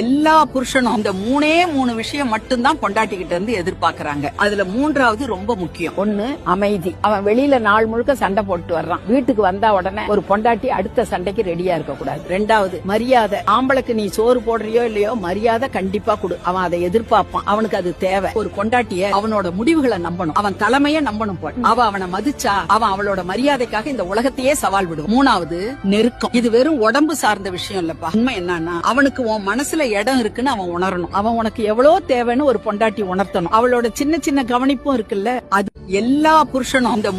எல்லா புருஷனும் இந்த மூணு விஷயம் மட்டும்தான் பொண்டாட்டிக்கிட்ட இருந்து எதிர்பார்க்கறாங்க. அதுல மூன்றாவது ரொம்ப முக்கியம். ஒண்ணு அமைதி. அவன் வெளியில நாள் முழுக்க சண்டை போட்டு வர்றான், வீட்டுக்கு வந்தா உடனே ஒரு பொண்டாட்டி அடுத்த சண்டைக்கு ரெடியா இருக்க கூடாது. ரெண்டாவது மரியாதை. ஆம்பளைக்கு நீ சோறு போடுறியோ இல்லையோ மரியாதை கண்டிப்பா கொடு. அவன் அதை எதிர்பார்ப்பான், அவனுக்கு அது தேவை. ஒரு பொண்டாட்டிய அவனோட முடிவுகளை நம்பணும், அவன் தலைமைய நம்பணும். அவ அவனை மதிச்சா அவன் அவளோட மரியாதைக்காக இந்த உலகத்தையே சவால் விடும். மூணாவது நெருக்கம். இது வெறும் உடம்பு சார்ந்த விஷயம் இல்லப்பா. உண்மை என்னன்னா அவனுக்கு உன் மனசுல இடம் இருக்குன்னு அவன் உணரணும். அவன் உனக்கு எவ்வளவு தேவைன்னு ஒரு பொண்டாட்டி உணர்த்தணும். அவளோட சின்ன சின்ன கவனிப்பும் இருக்குல்ல, அது எல்லா புருஷனும் இந்த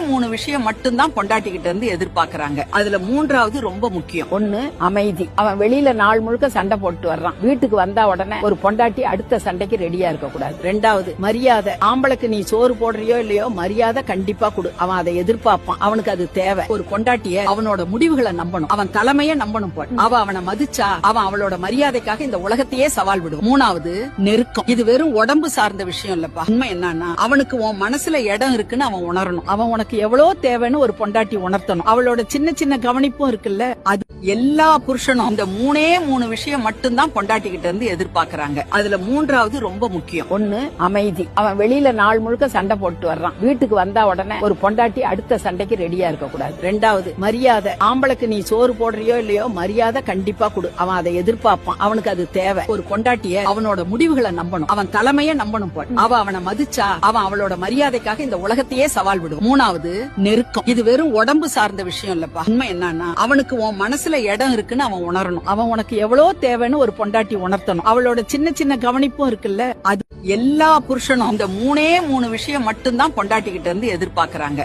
மூணு விஷயம் மட்டும்தான் பொண்டாட்டிக்கிட்ட இருந்து எதிர்பார்க்கறாங்க. அதுல மூன்றாவது ரொம்ப முக்கியம். ஒண்ணு அமைதி. அவன் வெளியில நாள் முழுக்க சண்டை போட்டு வர்றான், வீட்டுக்கு வந்தா உடனே ஒரு பொண்டாட்டி அடுத்த சண்டைக்கு ரெடியா இருக்க கூடாது. ரெண்டாவது மரியாதை. ஆம்பளைக்கு நீ சோறு போடுறியோ இல்லையோ மரியாதை கண்டிப்பா கொடு. அவன் அதை எதிர்பார்ப்பான், அவனுக்கு அது தேவை. ஒரு பொண்டாட்டிய அவனோட முடிவுகளை நம்பணும், அவன் தலைமைய நம்பணும். அவ அவனை மதிச்சா அவன் அவளோட மரியாதைக்காக இந்த உலகத்தையே சவால் விடும். மூணாவது நெருக்கம். இது வெறும் உடம்பு சார்ந்த விஷயம் இல்லப்பா. உண்மை என்னன்னா அவனுக்கு உன் மனசுல இடம் இருக்குன்னு அவன் உணரணும். அவன் உனக்கு எவ்வளவு தேவைன்னு ஒரு பொண்டாட்டி உணர்த்தணும். அவளோட சின்ன சின்ன கவனிப்பும் இருக்குல்ல, அது எல்லா புருஷனும் இந்த மூணு விஷயம் மட்டும்தான் பொண்டாட்டிக்கிட்ட இருந்து எதிர்பார்க்கறாங்க. அதுல மூன்றாவது ரொம்ப முக்கியம். ஒண்ணு அமைதி. அவன் வெளியில நாள் முழுக்க சண்டை போட்டு வர்றான், வீட்டுக்கு வந்தா உடனே ஒரு பொண்டாட்டி அடுத்த சண்டைக்கு ரெடியா இருக்க கூடாது. ரெண்டாவது மரியாதை. ஆம்பளைக்கு நீ சோறு போடுறியோ இல்லையோ மரியாதை கண்டிப்பா கொடு. அவன் அதை எதிர்பார்ப்பான், அவனுக்கு அது தேவை. ஒரு பொண்டாட்டிய அவனோட முடிவுகளை நம்பணும், அவன் தலைமைய நம்பணும். அவ அவனை மதிச்சா அவன் அவளோட மரியாதைக்காக இந்த உலகத்தையே சவால் விடும். மூணாவது நெருக்கம். இது வெறும் உடம்பு சார்ந்த விஷயம் இல்லப்பா. உண்மை என்னன்னா அவனுக்கு உன் மனசுல இடம் இருக்குன்னு அவன் உணரணும். அவன் உனக்கு எவ்வளவு தேவைன்னு ஒரு பொண்டாட்டி உணர்த்தணும். அவளோட சின்ன சின்ன கவனிப்பும் இருக்குல்ல, அது எல்லா புருஷனும் இந்த மூணு விஷயம் மட்டும்தான் பொண்டாட்டிக்கிட்ட இருந்து எதிர்பார்க்கறாங்க.